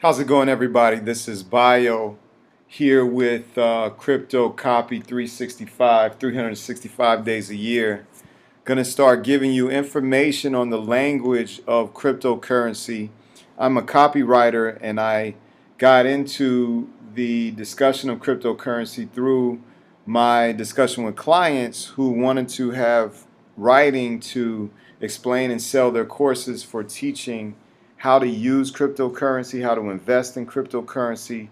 How's it going, everybody? This is Bio here with Crypto Copy 365, 365 days a year. Gonna start giving you information on the language of cryptocurrency. I'm a copywriter and I got into the discussion of cryptocurrency through my discussion with clients who wanted to have writing to explain and sell their courses for teaching how to use cryptocurrency, how to invest in cryptocurrency,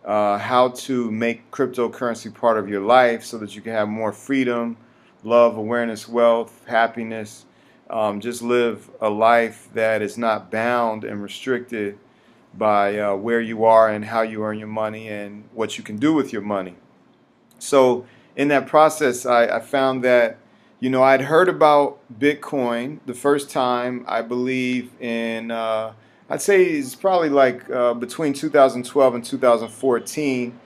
how to make cryptocurrency part of your life so that you can have more freedom, love, awareness, wealth, happiness. Just live a life that is not bound and restricted by where you are and how you earn your money and what you can do with your money. So in that process, I found that, I'd heard about Bitcoin the first time, I believe, in, I'd say it's probably like between 2012 and 2014.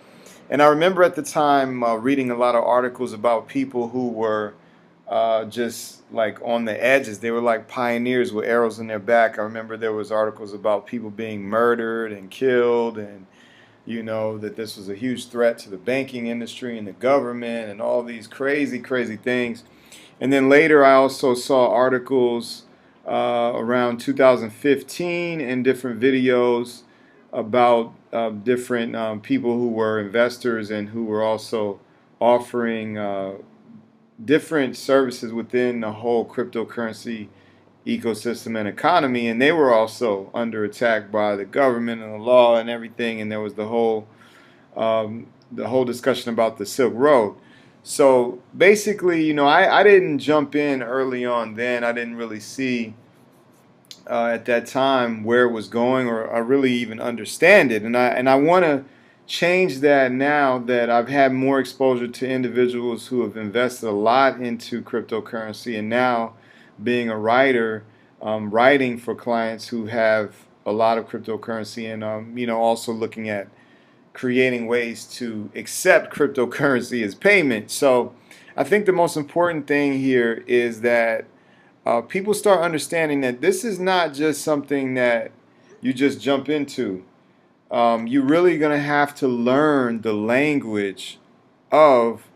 And I remember at the time reading a lot of articles about people who were just like on the edges. They were like pioneers with arrows in their back. I remember there was articles about people being murdered and killed, and that this was a huge threat to the banking industry and the government and all these crazy, crazy things. And then later I also saw articles around 2015 and different videos about different people who were investors and who were also offering different services within the whole cryptocurrency ecosystem and economy, and they were also under attack by the government and the law and everything. And there was the whole discussion about the Silk Road. So basically, I didn't jump in early on. Then I didn't really see at that time where it was going, or really even understand it. And I want to change that now that I've had more exposure to individuals who have invested a lot into cryptocurrency, and now being a writer, writing for clients who have a lot of cryptocurrency, and also looking at creating ways to accept cryptocurrency as payment. So I think the most important thing here is that people start understanding that this is not just something that you just jump into. You're really going to have to learn the language of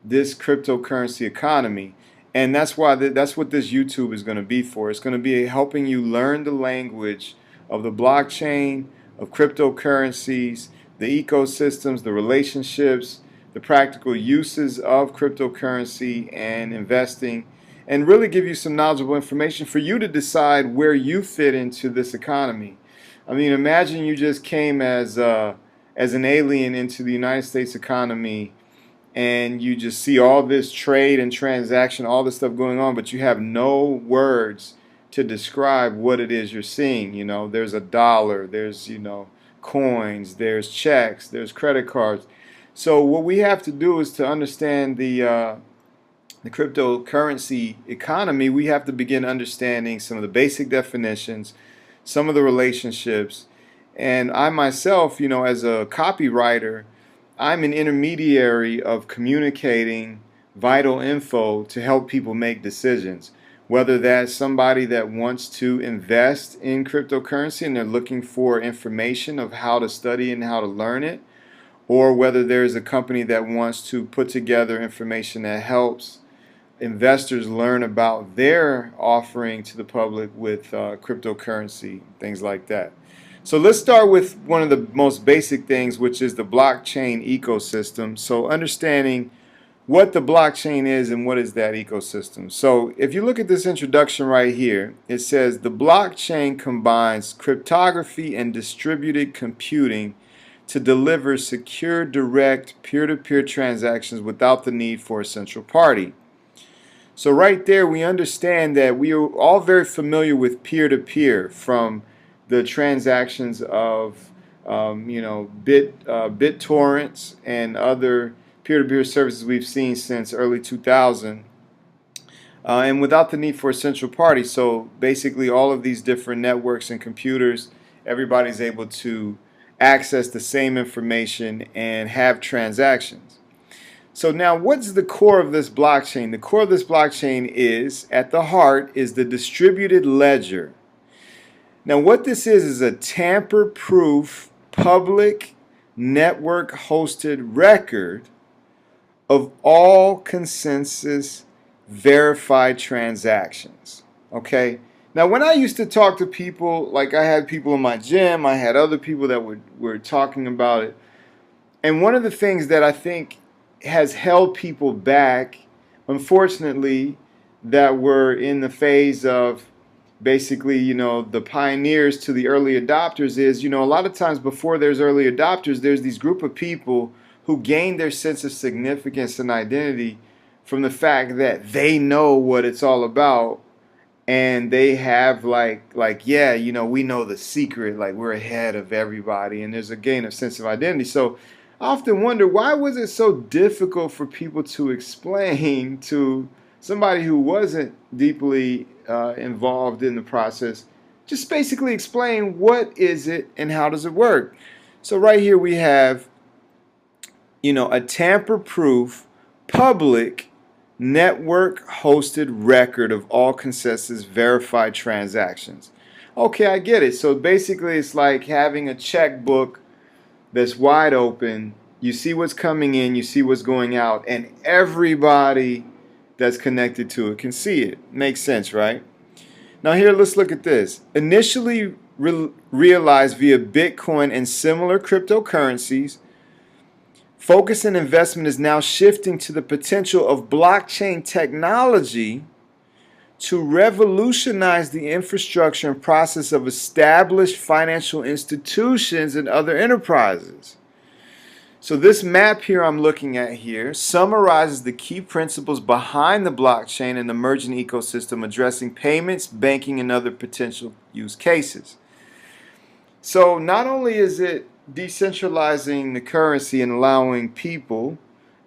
this cryptocurrency economy. And that's why that's what this YouTube is going to be for. It's going to be helping you learn the language of the blockchain, of cryptocurrencies, the ecosystems, the relationships, the practical uses of cryptocurrency and investing, and really give you some knowledgeable information for you to decide where you fit into this economy. I mean, imagine you just came as an alien into the United States economy, and you just see all this trade and transaction, all this stuff going on, but you have no words to describe what it is you're seeing. There's a dollar, there's, coins, there's checks, there's credit cards. So what we have to do is to understand the cryptocurrency economy. We have to begin understanding some of the basic definitions, some of the relationships. And I myself, as a copywriter, I'm an intermediary of communicating vital info to help people make decisions. Whether that's somebody that wants to invest in cryptocurrency and they're looking for information of how to study and how to learn it, or whether there's a company that wants to put together information that helps investors learn about their offering to the public with cryptocurrency, things like that. So let's start with one of the most basic things, which is the blockchain ecosystem. So understanding what the blockchain is and what is that ecosystem. So if you look at this introduction right here, it says the blockchain combines cryptography and distributed computing to deliver secure, direct, peer-to-peer transactions without the need for a central party. So right there, we understand that we are all very familiar with peer-to-peer from the transactions of BitTorrents and other peer-to-peer services we've seen since early 2000, and without the need for a central party. So basically all of these different networks and computers, everybody's able to access the same information and have transactions. So now what's the core of this blockchain? The core of this blockchain is, at the heart, is the distributed ledger. Now, what this is a tamper-proof public network hosted record of all consensus verified transactions. Okay? Now, when I used to talk to people, like I had people in my gym, I had other people that were talking about it. And one of the things that I think has held people back, unfortunately, that were in the phase of basically, the pioneers to the early adopters is, a lot of times before there's early adopters, there's these group of people who gain their sense of significance and identity from the fact that they know what it's all about, and they have yeah, we know the secret, like we're ahead of everybody, and there's a gain of sense of identity. So I often wonder, why was it so difficult for people to explain to somebody who wasn't deeply involved in the process, just basically explain what is it and how does it work. So right here we have, a tamper-proof public network hosted record of all consensus verified transactions. Okay, I get it. So basically it's like having a checkbook that's wide open. You see what's coming in, you see what's going out, and everybody that's connected to it can see it. Makes sense, right? Now here, let's look at this. Initially realized via Bitcoin and similar cryptocurrencies, focus and investment is now shifting to the potential of blockchain technology to revolutionize the infrastructure and process of established financial institutions and other enterprises. So this map here I'm looking at here summarizes the key principles behind the blockchain and emerging ecosystem, addressing payments, banking, and other potential use cases. So not only is it decentralizing the currency and allowing people,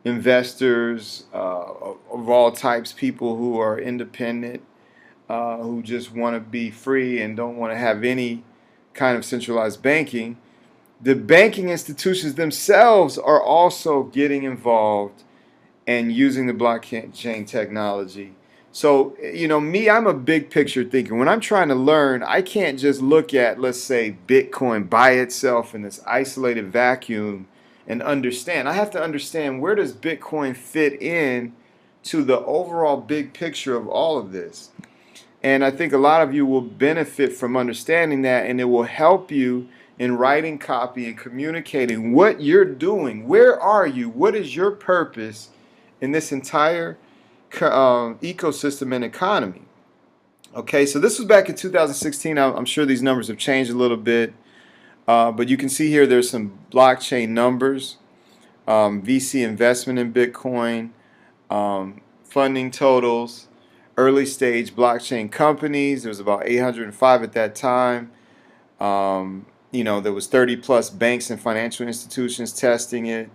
investors of all types, people who are independent, who just want to be free and don't want to have any kind of centralized banking, the banking institutions themselves are also getting involved and using the blockchain technology. So, me, I'm a big picture thinker. When I'm trying to learn, I can't just look at, let's say, Bitcoin by itself in this isolated vacuum and understand. I have to understand, where does Bitcoin fit in to the overall big picture of all of this. And I think a lot of you will benefit from understanding that, and it will help you in writing copy and communicating what you're doing. Where are you? What is your purpose in this entire ecosystem and economy? Okay, so this was back in 2016. I'm sure these numbers have changed a little bit, but you can see here there's some blockchain numbers, VC investment in Bitcoin, funding totals, early stage blockchain companies. There was about 805 at that time. There was 30 plus banks and financial institutions testing it.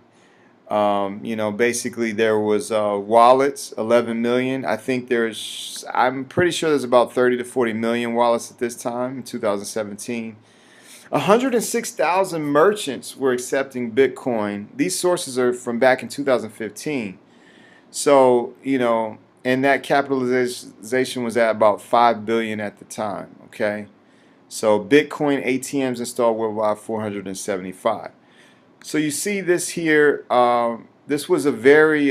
Basically there was wallets, 11 million. I'm pretty sure there's about 30 to 40 million wallets at this time in 2017. 106,000 merchants were accepting Bitcoin. These sources are from back in 2015. So, and that capitalization was at about 5 billion at the time, okay? So Bitcoin ATMs installed worldwide 475. So you see this here. This was a very,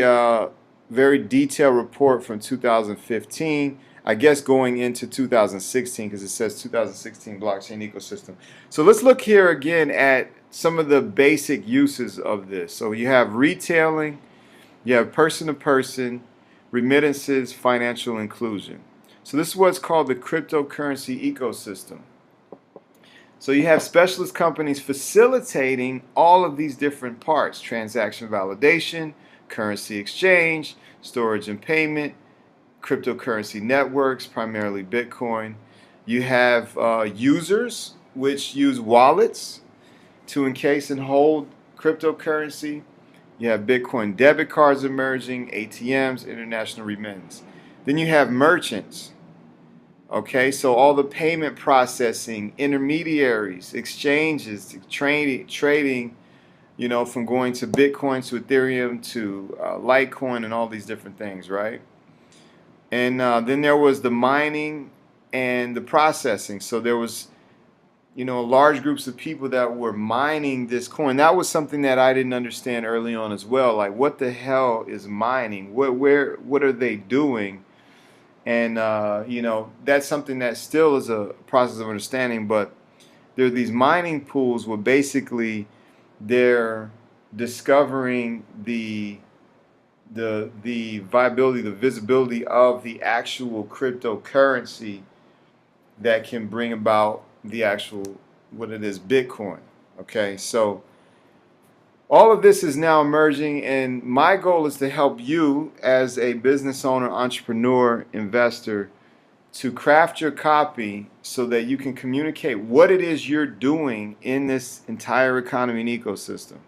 very detailed report from 2015. I guess going into 2016, because it says 2016 blockchain ecosystem. So let's look here again at some of the basic uses of this. So you have retailing, you have person-to-person, remittances, financial inclusion. So this is what's called the cryptocurrency ecosystem. So you have specialist companies facilitating all of these different parts: transaction validation, currency exchange, storage and payment, cryptocurrency networks, primarily Bitcoin. You have users, which use wallets to encase and hold cryptocurrency. You have Bitcoin debit cards emerging, ATMs, international remittance. Then you have merchants. Okay, so all the payment processing, intermediaries, exchanges, trading, from going to Bitcoin to Ethereum to Litecoin and all these different things, right? And then there was the mining and the processing. So there was large groups of people that were mining this coin. That was something that I didn't understand early on as well. Like, what the hell is mining? What are they doing? And that's something that still is a process of understanding. But there are these mining pools where basically they're discovering the viability, the visibility of the actual cryptocurrency that can bring about the actual what it is, Bitcoin. Okay, so all of this is now emerging, and my goal is to help you as a business owner, entrepreneur, investor to craft your copy so that you can communicate what it is you're doing in this entire economy and ecosystem.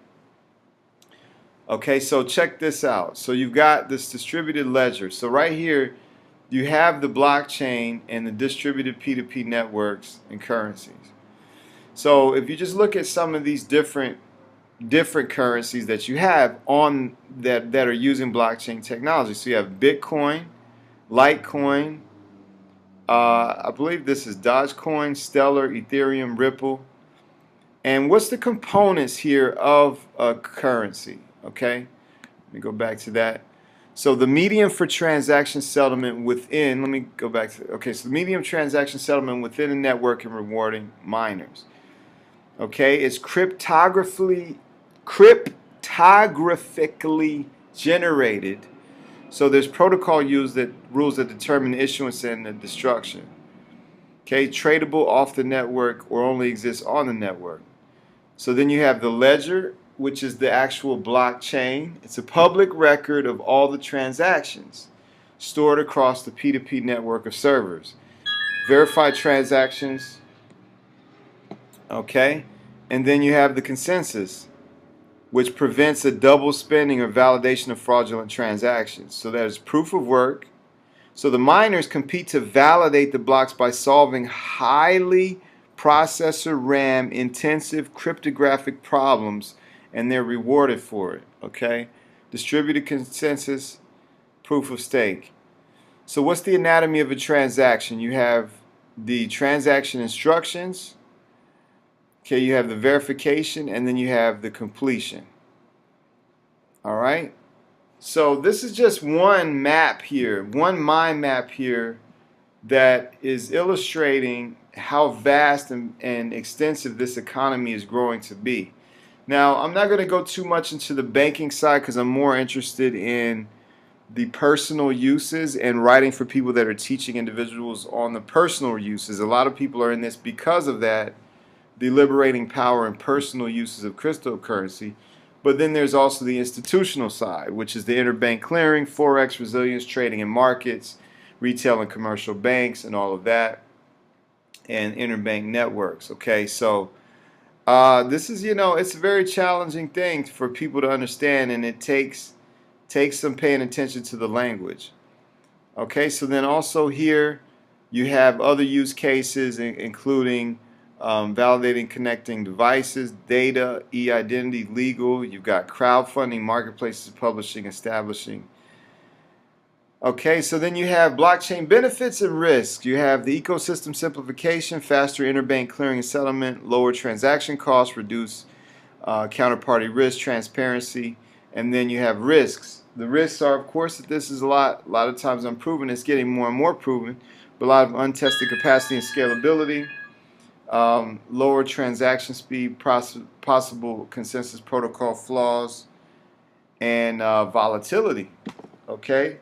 Okay, so check this out. So you've got this distributed ledger. So right here, you have the blockchain and the distributed P2P networks and currencies. So if you just look at some of these different currencies that you have on that are using blockchain technology. So you have Bitcoin, Litecoin, I believe this is Dogecoin, Stellar, Ethereum, Ripple. And what's the components here of a currency? Okay, let me go back to that. So the medium for transaction settlement within, let me go back to, okay, so the medium transaction settlement within a network and rewarding miners. Okay, it's cryptographically generated. So there's protocol rules that determine the issuance and the destruction. Okay, tradable off the network or only exists on the network. So then you have the ledger, which is the actual blockchain. It's a public record of all the transactions stored across the P2P network of servers. Verified transactions. Okay, and then you have the consensus, which prevents a double spending or validation of fraudulent transactions. So there's proof of work. So the miners compete to validate the blocks by solving highly processor RAM intensive cryptographic problems, and they're rewarded for it. Okay, distributed consensus, proof of stake. So what's the anatomy of a transaction? You have the transaction instructions. Okay, you have the verification, and then you have the completion. All right. So this is just one map here, one mind map here that is illustrating how vast and extensive this economy is growing to be. Now, I'm not going to go too much into the banking side because I'm more interested in the personal uses and writing for people that are teaching individuals on the personal uses. A lot of people are in this because of that, the liberating power and personal uses of cryptocurrency. But then there's also the institutional side, which is the interbank clearing, forex, resilience, trading and markets, retail and commercial banks, and all of that, and interbank networks. Okay, so this is, it's a very challenging thing for people to understand, and it takes some paying attention to the language. Okay, so then also here you have other use cases, including validating connecting devices, data, e-identity, legal. You've got crowdfunding, marketplaces, publishing, establishing. Okay, so then you have blockchain benefits and risks. You have the ecosystem simplification, faster interbank clearing and settlement, lower transaction costs, reduce counterparty risk, transparency, and then you have risks. The risks are, of course, that this is a lot of times unproven. It's getting more and more proven, but a lot of untested capacity and scalability. Lower transaction speed, possible consensus protocol flaws, and volatility. Okay.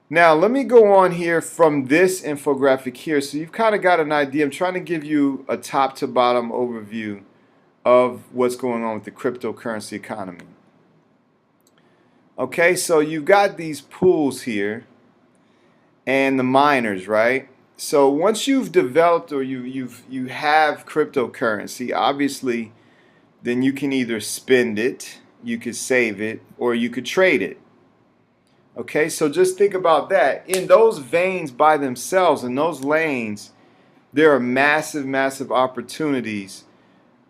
Now let me go on here from this infographic here, so you've kind of got an idea. I'm trying to give you a top to bottom overview of what's going on with the cryptocurrency economy. Okay, so you've got these pools here and the miners, right? So once you've developed or you have cryptocurrency, obviously, then you can either spend it, you could save it, or you could trade it. Okay, so just think about that. In those veins by themselves, in those lanes, there are massive opportunities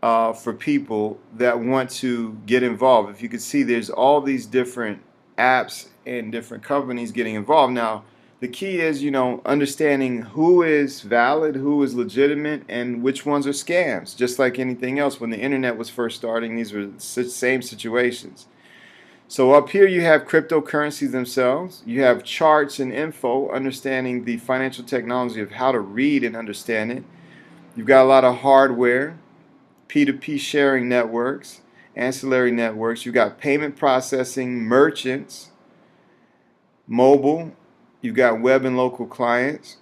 for people that want to get involved. If you could see, there's all these different apps and different companies getting involved. Now, the key is, understanding who is valid, who is legitimate, and which ones are scams. Just like anything else, when the internet was first starting, these were the same situations. So up here you have cryptocurrencies themselves. You have charts and info, understanding the financial technology of how to read and understand it. You've got a lot of hardware, P2P sharing networks, ancillary networks. You've got payment processing, merchants, mobile. You've got web and local clients,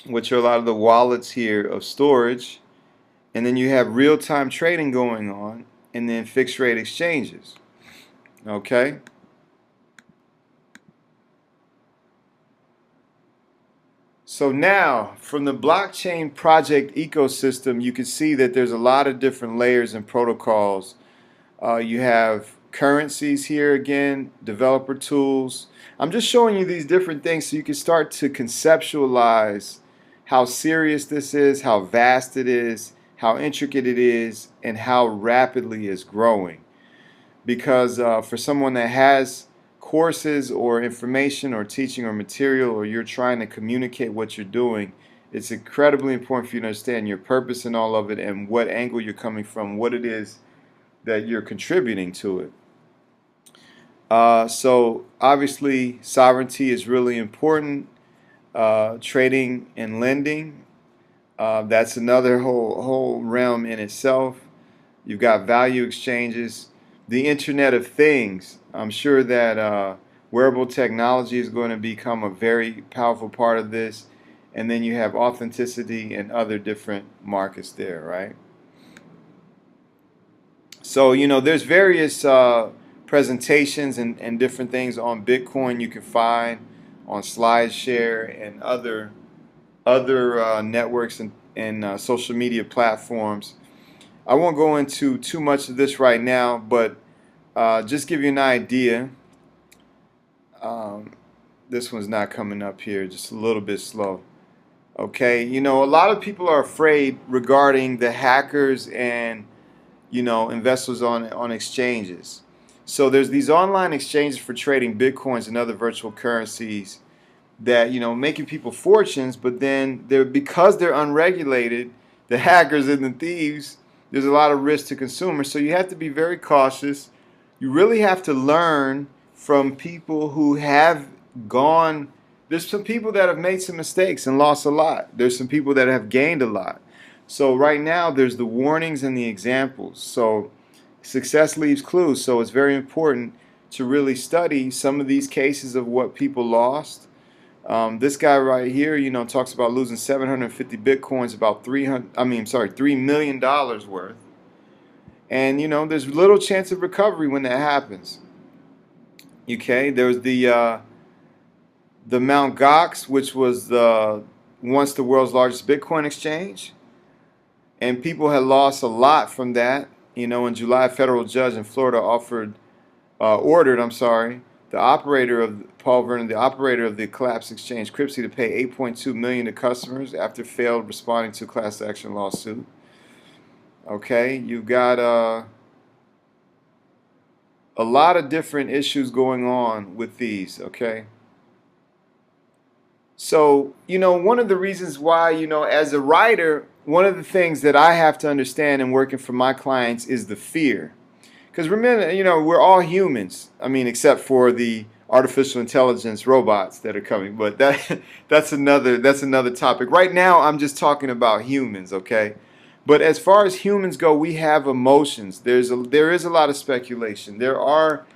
which are a lot of the wallets here of storage. And then you have real-time trading going on, and then fixed rate exchanges. Okay? So now, from the blockchain project ecosystem, you can see that there's a lot of different layers and protocols. You have currencies here again, developer tools. I'm just showing you these different things so you can start to conceptualize how serious this is, how vast it is, how intricate it is, and how rapidly it's growing. Because for someone that has courses or information or teaching or material, or you're trying to communicate what you're doing, it's incredibly important for you to understand your purpose in all of it and what angle you're coming from, what it is that you're contributing to it. So obviously sovereignty is really important. Trading and lending, that's another whole realm in itself. You've got value exchanges, the Internet of Things. I'm sure that wearable technology is going to become a very powerful part of this. And then you have authenticity and other different markets there, right? So, there's various presentations and different things on Bitcoin you can find on SlideShare and other networks and social media platforms. I won't go into too much of this right now, but just give you an idea. This one's not coming up here, just a little bit slow. Okay, a lot of people are afraid regarding the hackers and investors on exchanges. So there's these online exchanges for trading Bitcoins and other virtual currencies that making people fortunes, but then because they're unregulated, the hackers and the thieves, there's a lot of risk to consumers. So you have to be very cautious. You really have to learn from people who have gone. There's some people that have made some mistakes and lost a lot. There's some people that have gained a lot. So right now there's the warnings and the examples. So success leaves clues. So it's very important to really study some of these cases of what people lost. This guy right here, talks about losing 750 Bitcoins, about $3 million worth. And, there's little chance of recovery when that happens. Okay, there's the Mt. Gox, which was once the world's largest Bitcoin exchange. And people had lost a lot from that. In July, a federal judge in Florida ordered, the operator of Paul Vernon, the operator of the collapsed exchange, Cryptsy, to pay $8.2 million to customers after failed responding to a class action lawsuit. Okay, you've got a lot of different issues going on with these. Okay. So, one of the reasons why, as a writer, one of the things that I have to understand in working for my clients is the fear. Because remember, we're all humans. I mean, except for the artificial intelligence robots that are coming. But that's another topic. Right now, I'm just talking about humans, okay? But as far as humans go, we have emotions. There is a lot of speculation. There are,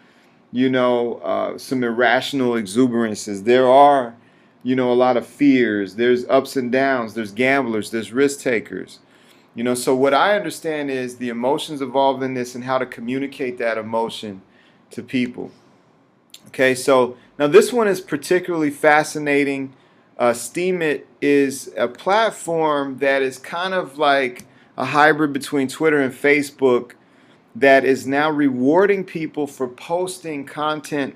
some irrational exuberances. There are, a lot of fears. There's ups and downs. There's gamblers. There's risk takers. So what I understand is the emotions involved in this and how to communicate that emotion to people. Okay, so now this one is particularly fascinating. Steemit is a platform that is kind of like a hybrid between Twitter and Facebook that is now rewarding people for posting content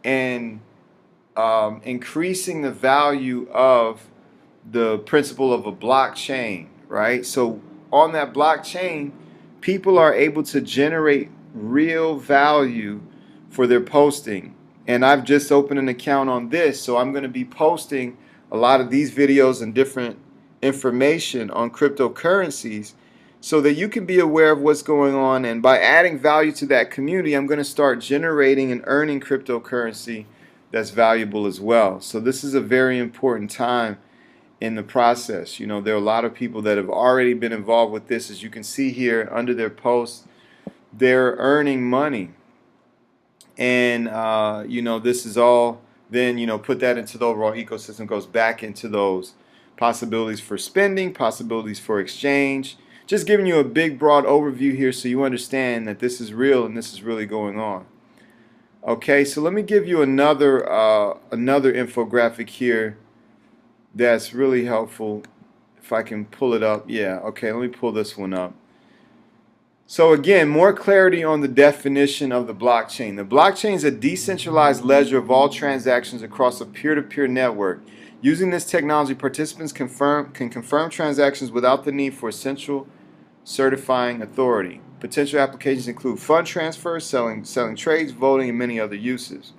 and increasing the value of the principle of a blockchain. Right? So on that blockchain, people are able to generate real value for their posting. And I've just opened an account on this, so I'm going to be posting a lot of these videos and different information on cryptocurrencies so that you can be aware of what's going on. And by adding value to that community, I'm going to start generating and earning cryptocurrency that's valuable as well. So this is a very important time in the process. You know, there are a lot of people that have already been involved with this. As you can see here under their posts, they're earning money. And you know, this is all then, you know, put that into the overall ecosystem, goes back into those possibilities for spending, possibilities for exchange. Just giving you a big broad overview here so you understand that this is real and this is really going on. Okay, so let me give you another infographic here that's really helpful. If I can pull it up. Yeah, okay, let me pull this one up. So again, more clarity on the definition of the blockchain. The blockchain is a decentralized ledger of all transactions across a peer-to-peer network. Using this technology, participants can confirm transactions without the need for a central certifying authority. Potential applications include fund transfers, selling trades, voting, and many other uses.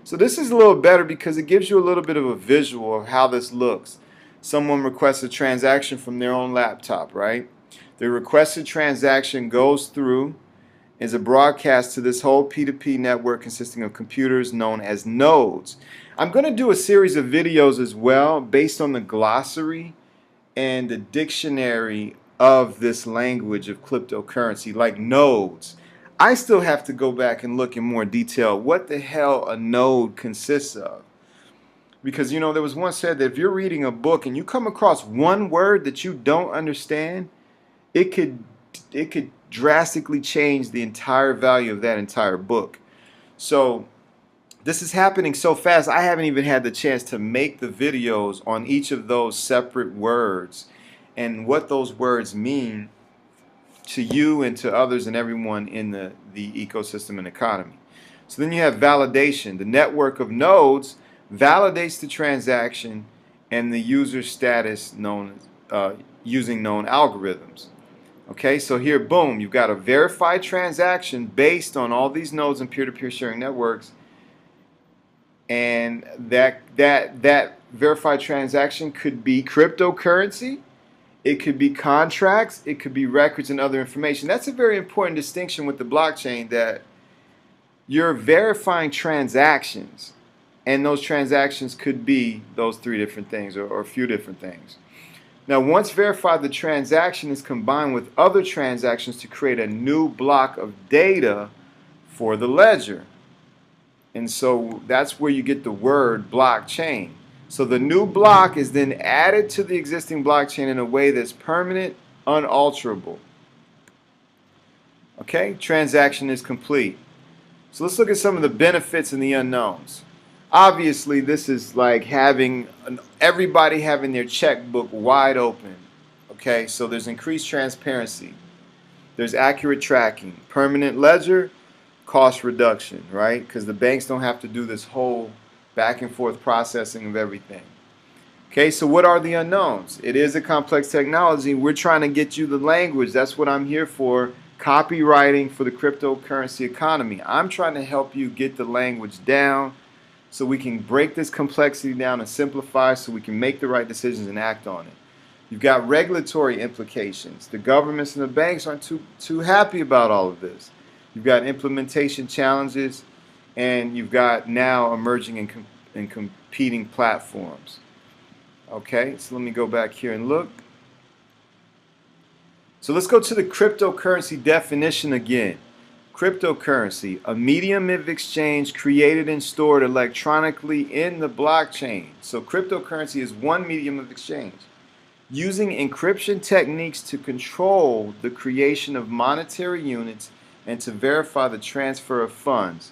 So this is a little better because it gives you a little bit of a visual of how this looks. Someone requests a transaction from their own laptop, right? The requested transaction goes through, is a broadcast to this whole P2P network consisting of computers known as nodes. I'm going to do a series of videos as well based on the glossary and the dictionary of this language of cryptocurrency, like nodes. I still have to go back and look in more detail what the hell a node consists of. Because, you know, there was once said that if you're reading a book and you come across one word that you don't understand, it could drastically change the entire value of that entire book. So this is happening so fast, I haven't even had the chance to make the videos on each of those separate words and what those words mean to you and to others and everyone in the ecosystem and economy. So then you have validation. The network of nodes validates the transaction and the user status known using known algorithms. Okay, so here, boom, you've got a verified transaction based on all these nodes and peer-to-peer sharing networks, and that verified transaction could be cryptocurrency, it could be contracts, it could be records and other information. That's a very important distinction with the blockchain, that you're verifying transactions, and those transactions could be those three different things or a few different things. Now, once verified, the transaction is combined with other transactions to create a new block of data for the ledger. And so that's where you get the word blockchain. So the new block is then added to the existing blockchain in a way that's permanent, unalterable. Okay, transaction is complete. So let's look at some of the benefits and the unknowns. Obviously, this is like having everybody having their checkbook wide open. Okay, so there's increased transparency, there's accurate tracking, permanent ledger, cost reduction, right? Because the banks don't have to do this whole back and forth processing of everything. Okay, so what are the unknowns? It is a complex technology. We're trying to get you the language. That's what I'm here for. Copywriting for the cryptocurrency economy. I'm trying to help you get the language down so we can break this complexity down and simplify so we can make the right decisions and act on it. You've got regulatory implications. The governments and the banks aren't too happy about all of this. You've got implementation challenges, and you've got now emerging and competing platforms. Okay, so let me go back here and look. So let's go to the cryptocurrency definition again. Cryptocurrency, a medium of exchange created and stored electronically in the blockchain. So cryptocurrency is one medium of exchange, using encryption techniques to control the creation of monetary units and to verify the transfer of funds.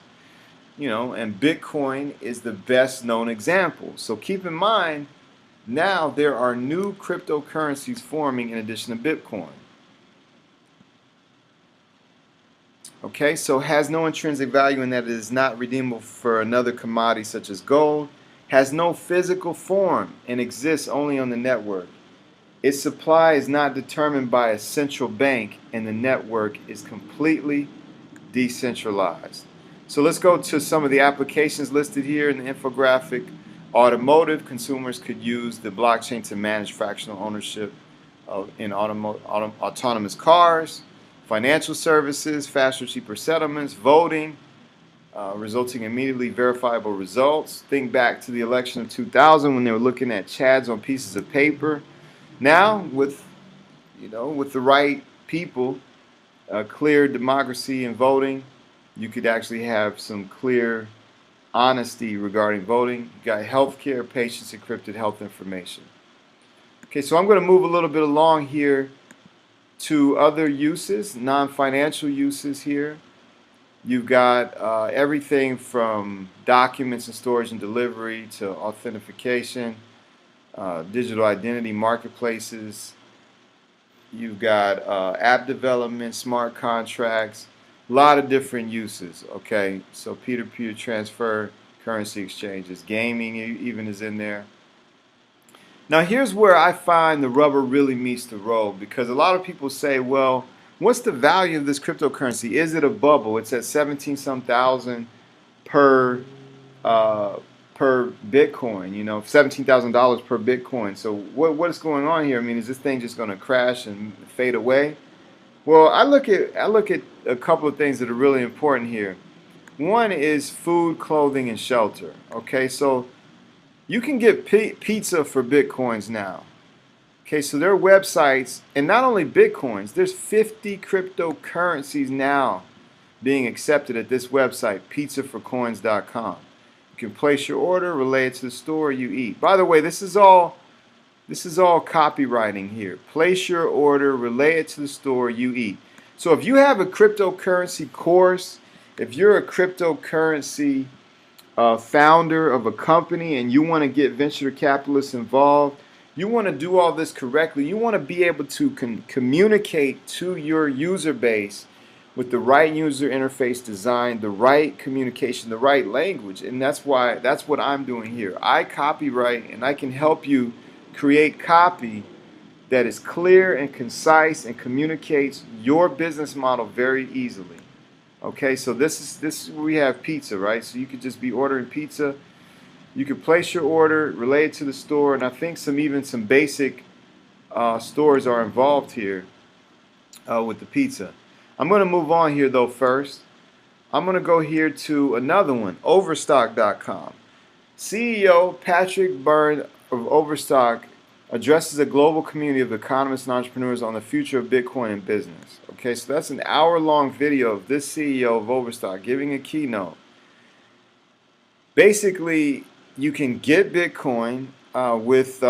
You know, and Bitcoin is the best known example. So keep in mind, now there are new cryptocurrencies forming in addition to Bitcoin. Okay, so has no intrinsic value in that it is not redeemable for another commodity such as gold, has no physical form and exists only on the network. Its supply is not determined by a central bank, and the network is completely decentralized. So let's go to some of the applications listed here in the infographic. Automotive, consumers could use the blockchain to manage fractional ownership in autonomous cars. Financial services, faster, cheaper settlements. Voting, resulting in immediately verifiable results. Think back to the election of 2000 when they were looking at chads on pieces of paper. Now, with the right people, clear democracy in voting, you could actually have some clear honesty regarding voting. You got healthcare, patients, encrypted health information. Okay, so I'm going to move a little bit along here to other uses, non-financial uses here. You've got everything from documents and storage and delivery to authentication, digital identity marketplaces. You've got app development, smart contracts, a lot of different uses. Okay, so peer-to-peer transfer, currency exchanges, gaming even is in there. Now here's where I find the rubber really meets the road, because a lot of people say, well, what's the value of this cryptocurrency? Is it a bubble? It's at 17 some thousand per Bitcoin, $17,000 per Bitcoin. So what is going on here? I mean, is this thing just going to crash and fade away? Well, I look at a couple of things that are really important here. One is food, clothing, and shelter. Okay, so you can get pizza for Bitcoins now. Okay, so there are websites, and not only Bitcoins, there's 50 cryptocurrencies now being accepted at this website, pizzaforcoins.com. You can place your order, relay it to the store, you eat. By the way, this is all copywriting here. Place your order, relay it to the store, you eat. So if you have a cryptocurrency course, if you're a cryptocurrency founder of a company and you want to get venture capitalists involved, you want to do all this correctly. You want to be able to communicate to your user base with the right user interface design, the right communication, the right language. And that's what I'm doing here. I copyright, and I can help you create copy that is clear and concise and communicates your business model very easily. Okay, so this is we have pizza, right? So you could just be ordering pizza. You could place your order, relay it to the store, and I think even some basic stores are involved here with the pizza. I'm going to move on here though first. I'm going to go here to another one, Overstock.com. CEO Patrick Byrne of Overstock addresses a global community of economists and entrepreneurs on the future of Bitcoin and business. Okay, so that's an hour-long video of this CEO of Overstock giving a keynote. Basically, you can get Bitcoin with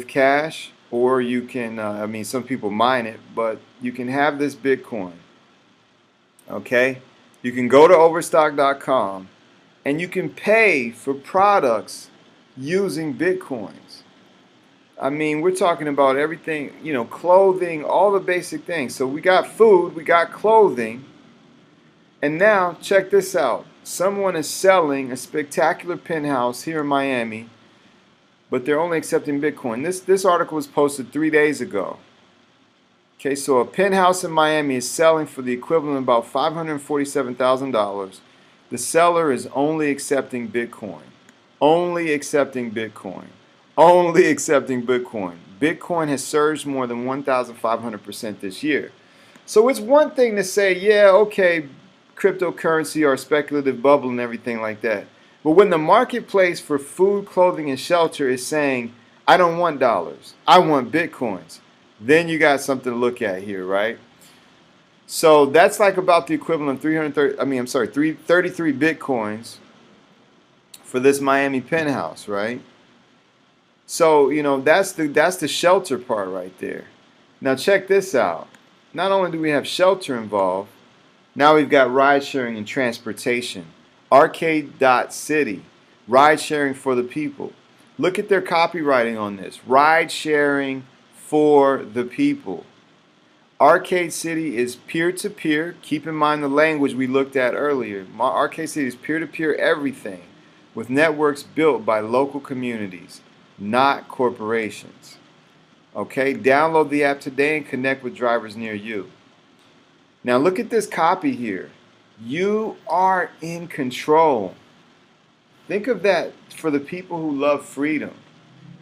cash, or you can, some people mine it, but you can have this Bitcoin. Okay, you can go to Overstock.com and you can pay for products using Bitcoins. I mean, we're talking about everything, clothing, all the basic things. So we got food, we got clothing, and now check this out. Someone is selling a spectacular penthouse here in Miami, but they're only accepting Bitcoin. This article was posted 3 days ago. Okay, so a penthouse in Miami is selling for the equivalent of about $547,000. The seller is only accepting Bitcoin. Only accepting Bitcoin. Only accepting Bitcoin. Bitcoin has surged more than 1,500% this year. So it's one thing to say, yeah, okay, cryptocurrency or speculative bubble and everything like that. But when the marketplace for food, clothing, and shelter is saying, I don't want dollars, I want Bitcoins, then you got something to look at here, right? So that's like about the equivalent of 33 Bitcoins for this Miami penthouse, right? So, that's the shelter part right there. Now check this out. Not only do we have shelter involved, now we've got ride sharing and transportation. Arcade.city, ride sharing for the people. Look at their copywriting on this. Ride sharing for the people. Arcade City is peer-to-peer. Keep in mind the language we looked at earlier. Arcade City is peer-to-peer everything with networks built by local communities, not corporations. Okay, download the app today and connect with drivers near you. Now look at this copy here. You are in control. Think of that for the people who love freedom,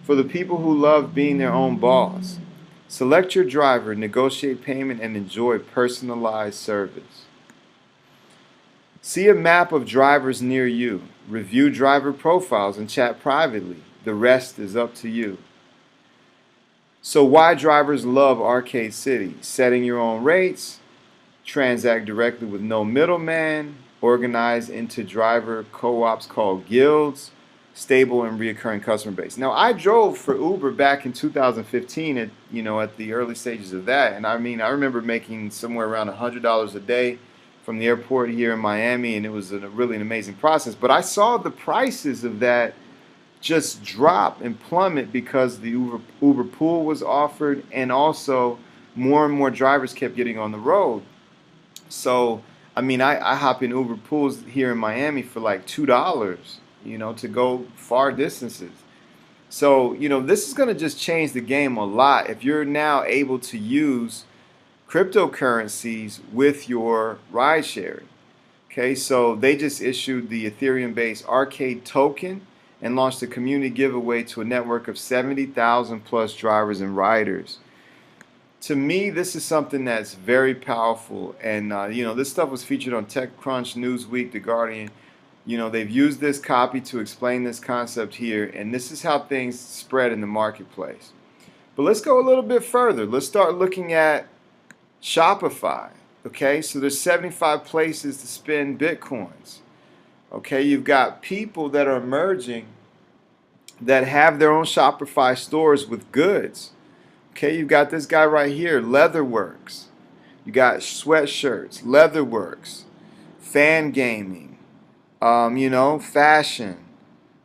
for the people who love being their own boss. Select your driver, negotiate payment, and enjoy personalized service. See a map of drivers near you. Review driver profiles and chat privately. The rest is up to you. So why drivers love Arcade City? Setting your own rates, transact directly with no middleman, organize into driver co-ops called guilds, stable and reoccurring customer base. Now, I drove for Uber back in 2015 at the early stages of that, and I mean, I remember making somewhere around $100 a day from the airport here in Miami, and it was really an amazing process. But I saw the prices of that just drop and plummet because the Uber pool was offered, and also more and more drivers kept getting on the road. So, I mean, I hop in Uber pools here in Miami for like $2, to go far distances. So, this is going to just change the game a lot if you're now able to use cryptocurrencies with your ride sharing. Okay, so they just issued the Ethereum-based Arcade token and launched a community giveaway to a network of 70,000 plus drivers and riders. To me, this is something that's very powerful, and this stuff was featured on TechCrunch, Newsweek, The Guardian. They've used this copy to explain this concept here, and this is how things spread in the marketplace. But let's go a little bit further. Let's start looking at Shopify. Okay, so there's 75 places to spend Bitcoins. Okay, you've got people that are emerging that have their own Shopify stores with goods. Okay, you've got this guy right here, Leatherworks. You got sweatshirts, Leatherworks, fan gaming, fashion.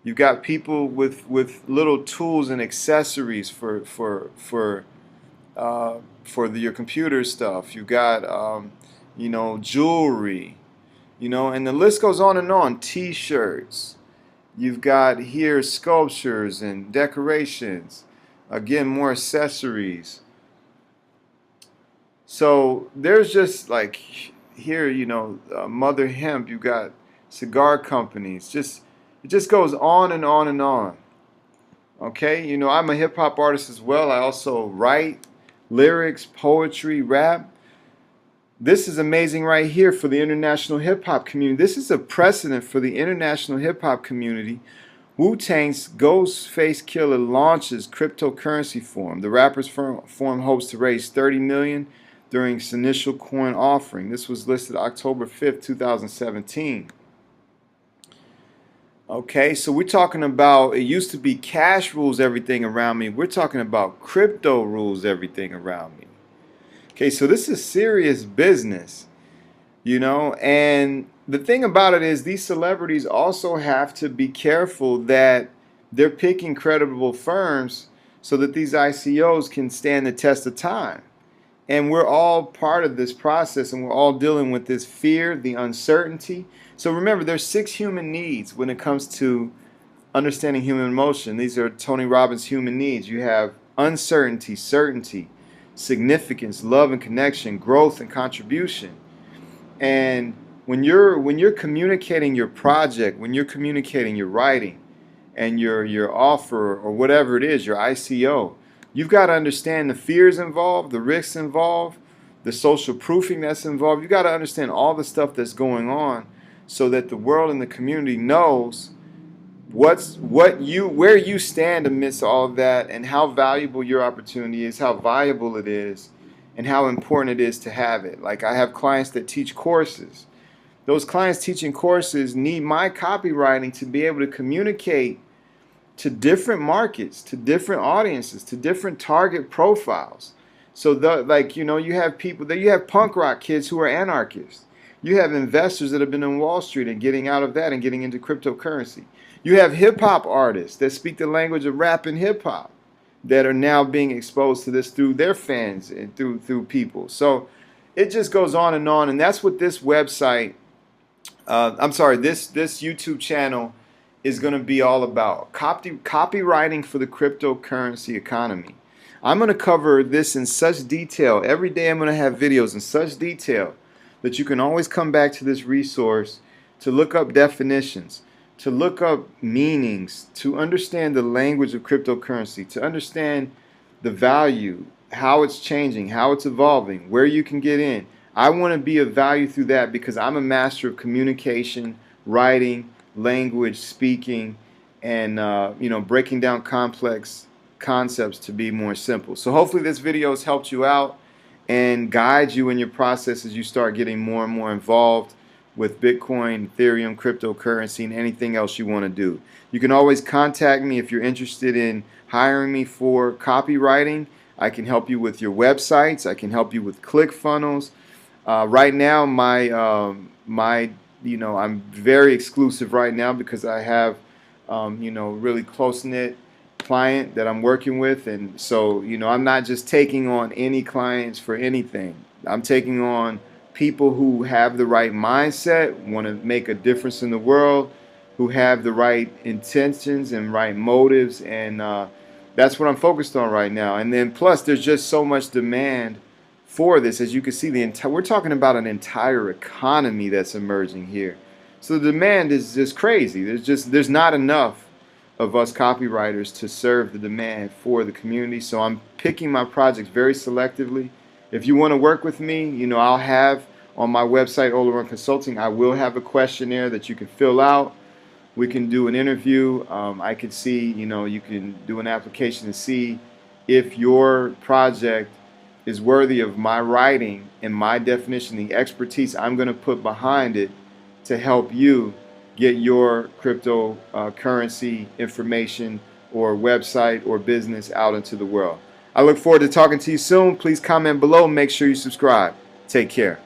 You've got people with little tools and accessories for your computer stuff. You got jewelry, and the list goes on and on. T-shirts. You've got here sculptures and decorations. Again, more accessories. So there's just like here, Mother Hemp. You got cigar companies. It just goes on and on and on. Okay, I'm a hip hop artist as well. I also write lyrics, poetry, rap. This is amazing right here for the international hip hop community. This is a precedent for the international hip hop community. Wu-Tang's Ghostface Killah launches cryptocurrency forum. The rapper's forum hopes to raise $30 million during its initial coin offering. This was listed October 5th, 2017. Okay, so we're talking about, it used to be cash rules everything around me. We're talking about crypto rules everything around me. Okay, so this is serious business, and the thing about it is these celebrities also have to be careful that they're picking credible firms so that these ICOs can stand the test of time. And we're all part of this process, and we're all dealing with this fear, the uncertainty. So remember, there's 6 human needs when it comes to understanding human emotion. These are Tony Robbins' human needs. You have uncertainty, certainty, significance, love and connection, growth and contribution. And when you're communicating your project, when you're communicating your writing and your offer or whatever it is, your ICO, you've got to understand the fears involved, the risks involved, the social proofing that's involved. You've got to understand all the stuff that's going on so that the world and the community knows where you stand amidst all of that, and how valuable your opportunity is, how valuable it is, and how important it is to have it. Like, I have clients that teach courses. Those clients teaching courses need my copywriting to be able to communicate to different markets, to different audiences, to different target profiles. So you have people that, you have punk rock kids who are anarchists. You have investors that have been on Wall Street and getting out of that and getting into cryptocurrency. You have hip-hop artists that speak the language of rap and hip-hop that are now being exposed to this through their fans and through people. So it just goes on, and that's what this website, this YouTube channel is going to be all about. Copywriting for the cryptocurrency economy. I'm going to cover this in such detail. Every day I'm going to have videos in such detail that you can always come back to this resource to look up definitions, to look up meanings, to understand the language of cryptocurrency, to understand the value, how it's changing, how it's evolving, where you can get in. I want to be of value through that because I'm a master of communication, writing, language, speaking, and breaking down complex concepts to be more simple. So hopefully this video has helped you out and guide you in your process as you start getting more and more involved with Bitcoin, Ethereum, cryptocurrency, and anything else you want to do. You can always contact me if you're interested in hiring me for copywriting. I can help you with your websites. I can help you with ClickFunnels. Right now, I'm very exclusive right now because I have really close-knit client that I'm working with, and so I'm not just taking on any clients for anything. I'm taking on people who have the right mindset, want to make a difference in the world, who have the right intentions and right motives, and that's what I'm focused on right now. And then plus there's just so much demand for this. As you can see, we're talking about an entire economy that's emerging here. So the demand is just crazy. There's not enough of us copywriters to serve the demand for the community. So I'm picking my projects very selectively. If you want to work with me, I'll have on my website, Ola Consulting, I will have a questionnaire that you can fill out. We can do an interview. I can see, you can do an application to see if your project is worthy of my writing and my definition, the expertise I'm going to put behind it to help you get your cryptocurrency information or website or business out into the world. I look forward to talking to you soon. Please comment below. Make sure you subscribe. Take care.